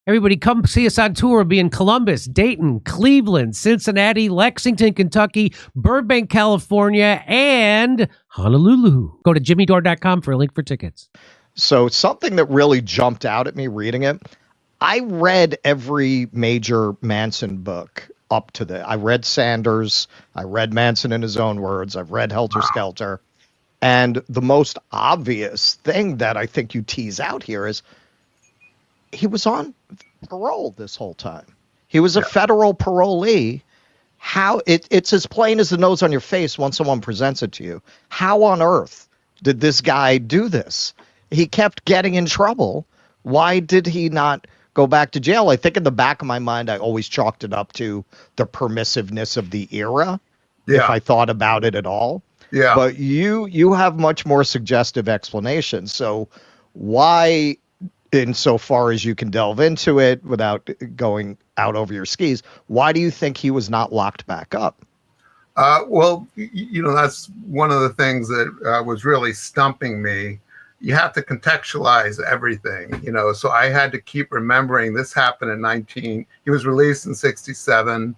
Everybody come see us on tour. We'll be in Columbus, Dayton, Cleveland, Cincinnati, Lexington, Kentucky, Burbank, California, and Honolulu. Go to jimmydore.com for a link for tickets. So something that really jumped out at me reading it, I read every major Manson book up to I read Sanders, I read Manson in his own words, I've read Helter Skelter. And the most obvious thing that I think you tease out here is he was on parole this whole time. He was a federal parolee. How it's as plain as the nose on your face once someone presents it to you. How on earth did this guy do this? He kept getting in trouble. Why did he not go back to jail? I think in the back of my mind, I always chalked it up to the permissiveness of the era, if I thought about it at all. Yeah. But you have much more suggestive explanations. So why, insofar as you can delve into it without going out over your skis, why do you think he was not locked back up? Well, that's one of the things that was really stumping me. You have to contextualize everything, so I had to keep remembering this happened in he was released in 1967,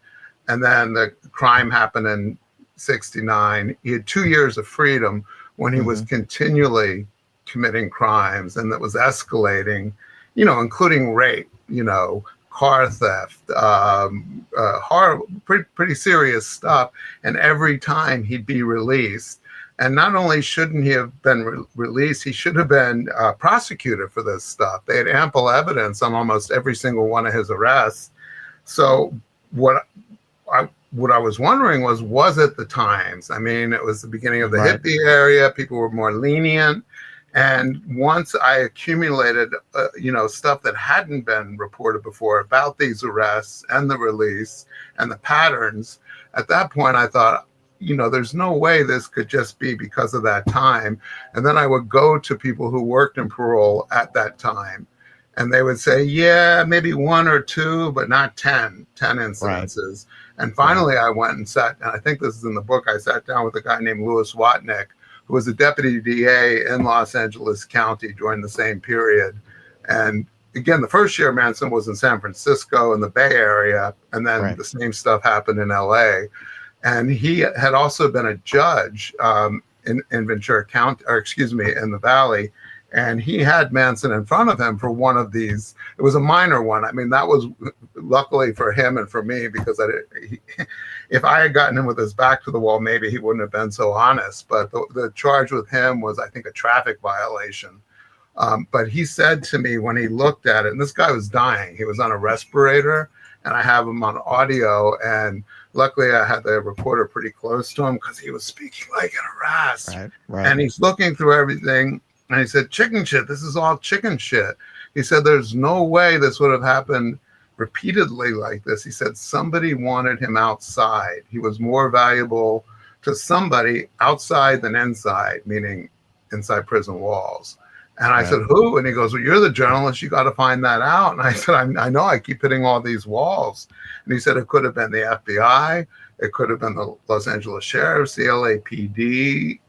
and then the crime happened in 1969. He had 2 years of freedom when he was continually committing crimes, and that was escalating, including rape, car theft, horrible, pretty serious stuff. And every time he'd be released, and not only shouldn't he have been released, he should have been prosecuted for this stuff. They had ample evidence on almost every single one of his arrests. So what I was wondering was it the times? I mean, it was the beginning of the hippie area. People were more lenient. And once I accumulated, stuff that hadn't been reported before about these arrests and the release and the patterns, at that point I thought, there's no way this could just be because of that time. And then I would go to people who worked in parole at that time, and they would say, yeah, maybe one or two, but not 10 incidences. Right. And finally I went and I think this is in the book, I sat down with a guy named Louis Watnick, who was a deputy DA in Los Angeles County during the same period. And again, the first year Manson was in San Francisco in the Bay Area, and then the same stuff happened in LA. And he had also been a judge in Ventura County, in the Valley. And he had Manson in front of him for one of these. It was a minor one. I mean, that was luckily for him and for me, because if I had gotten him with his back to the wall, maybe he wouldn't have been so honest. But the charge with him was, I think, a traffic violation. But he said to me when he looked at it, and this guy was dying, he was on a respirator, and I have him on audio. And luckily I had the reporter pretty close to him because he was speaking like an harassed. Right. And he's looking through everything. And he said, chicken shit, this is all chicken shit. He said, there's no way this would have happened repeatedly like this. He said, somebody wanted him outside. He was more valuable to somebody outside than inside, meaning inside prison walls. And I said, who? And he goes, well, you're the journalist. You got to find that out. And I said, I know, I keep hitting all these walls. And he said, it could have been the FBI. It could have been the Los Angeles Sheriffs, the LAPD,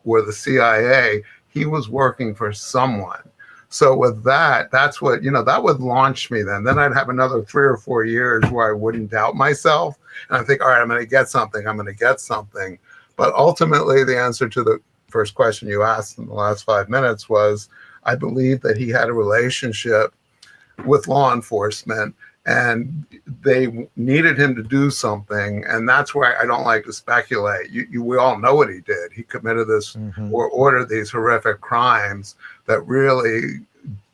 or the CIA. He was working for someone. So with that's what, that would launch me then. Then I'd have another 3 or 4 years where I wouldn't doubt myself. And I think, all right, I'm going to get something. But ultimately, the answer to the first question you asked in the last 5 minutes was, I believe that he had a relationship with law enforcement, and they needed him to do something. And that's where I don't like to speculate. We all know what he did. He committed this or ordered these horrific crimes that really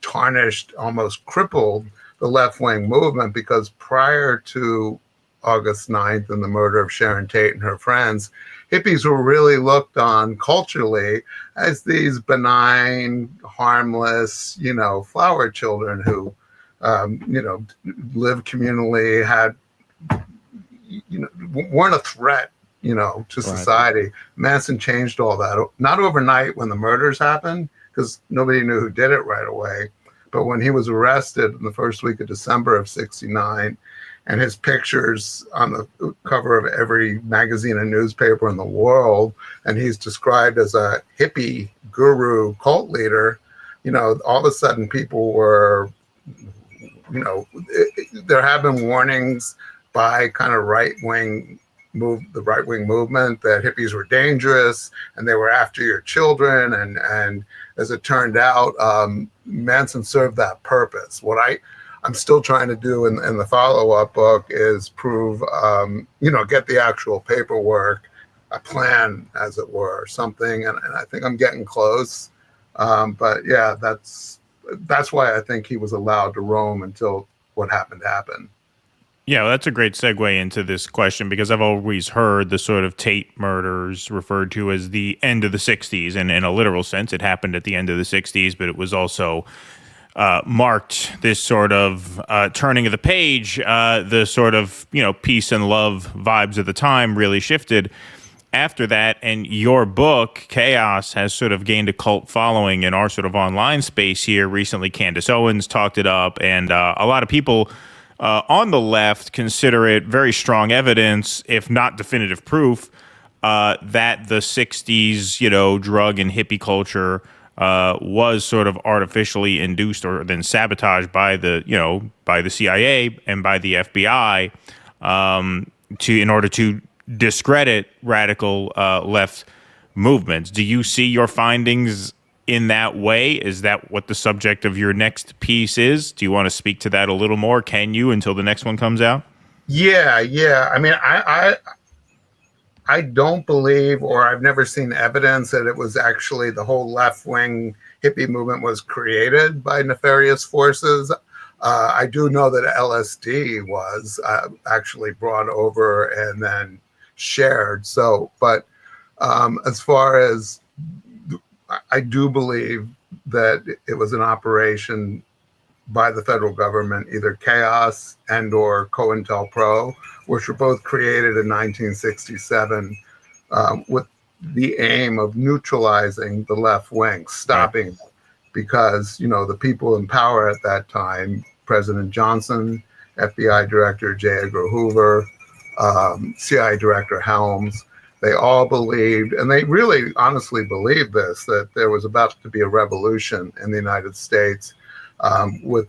tarnished, almost crippled the left-wing movement, because prior to August 9th and the murder of Sharon Tate and her friends, hippies were really looked on culturally as these benign, harmless, flower children who lived communally, had, weren't a threat, to society. Manson changed all that. Not overnight when the murders happened, because nobody knew who did it right away. But when he was arrested in the first week of December of 1969, and his pictures on the cover of every magazine and newspaper in the world, and he's described as a hippie guru cult leader, all of a sudden people were there have been warnings by kind of the right wing movement that hippies were dangerous and they were after your children. And as it turned out, Manson served that purpose. What I'm still trying to do in the follow-up book is prove, get the actual paperwork, a plan, as it were, something. And I think I'm getting close. But yeah, that's why I think he was allowed to roam until what happened. Yeah, well, that's a great segue into this question, because I've always heard the sort of Tate murders referred to as the end of the 60s. And in a literal sense, it happened at the end of the 60s, but it was also marked this sort of turning of the page. The sort of, peace and love vibes of the time really shifted after that. And your book, Chaos, has sort of gained a cult following in our sort of online space here. Recently, Candace Owens talked it up, and a lot of people on the left consider it very strong evidence, if not definitive proof, that the 60s, drug and hippie culture was sort of artificially induced or then sabotaged by the CIA and by the FBI in order to discredit radical left movements. Do you see your findings in that way? Is that what the subject of your next piece is? Do you want to speak to that a little more? Can you, until the next one comes out? Yeah. I mean, I don't believe, or I've never seen evidence that it was actually the whole left-wing hippie movement was created by nefarious forces. I do know that LSD was actually brought over and then shared. So, but as far as, I do believe that it was an operation by the federal government, either Chaos and or COINTELPRO, which were both created in 1967 with the aim of neutralizing the left wing, stopping them. Because, the people in power at that time, President Johnson, FBI Director J. Edgar Hoover, CIA Director Helms, they all believed, and they really honestly believed this, that there was about to be a revolution in the United States with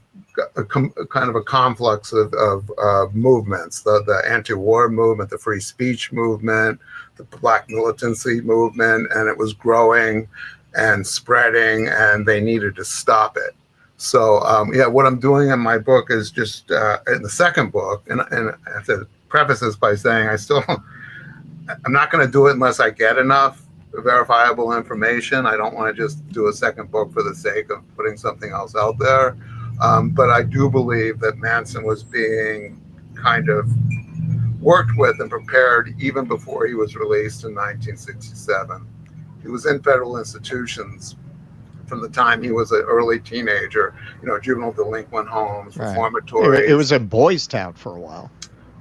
a kind of a conflux of movements, the anti-war movement, the free speech movement, the black militancy movement, and it was growing and spreading, and they needed to stop it. So, what I'm doing in my book is just in the second book, and I have to preface this by saying I'm not going to do it unless I get enough verifiable information. I don't want to just do a second book for the sake of putting something else out there. But I do believe that Manson was being kind of worked with and prepared even before he was released in 1967. He was in federal institutions from the time he was an early teenager, juvenile delinquent homes, reformatories. It was in Boys Town for a while.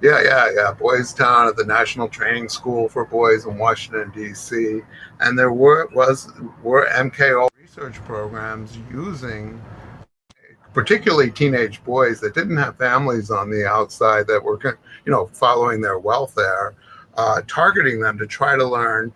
Yeah. Boys Town at the National Training School for Boys in Washington, D.C. And there were MK research programs using particularly teenage boys that didn't have families on the outside that were, following their welfare, targeting them to try to learn.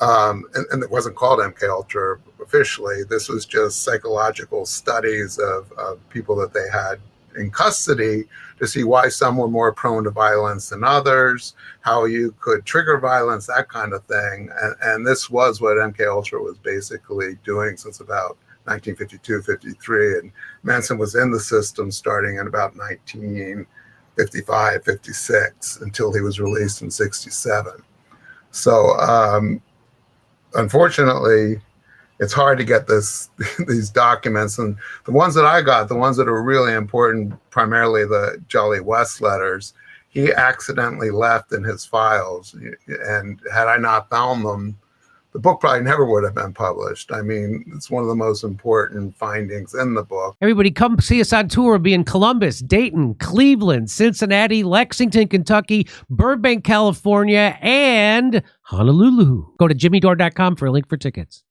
And it wasn't called MK Ultra officially. This was just psychological studies of people that they had in custody to see why some were more prone to violence than others, how you could trigger violence, that kind of thing. And this was what MK Ultra was basically doing since about 1952, 53. And Manson was in the system starting in about 1955, 56 until he was released in 67. So, unfortunately, it's hard to get these documents, and the ones that I got, the ones that are really important, primarily the Jolly West letters, he accidentally left in his files, and had I not found them, the book probably never would have been published. I mean, it's one of the most important findings in the book. Everybody come see us on tour. We'll be in Columbus, Dayton, Cleveland, Cincinnati, Lexington, Kentucky, Burbank, California, and Honolulu. Go to jimmydore.com for a link for tickets.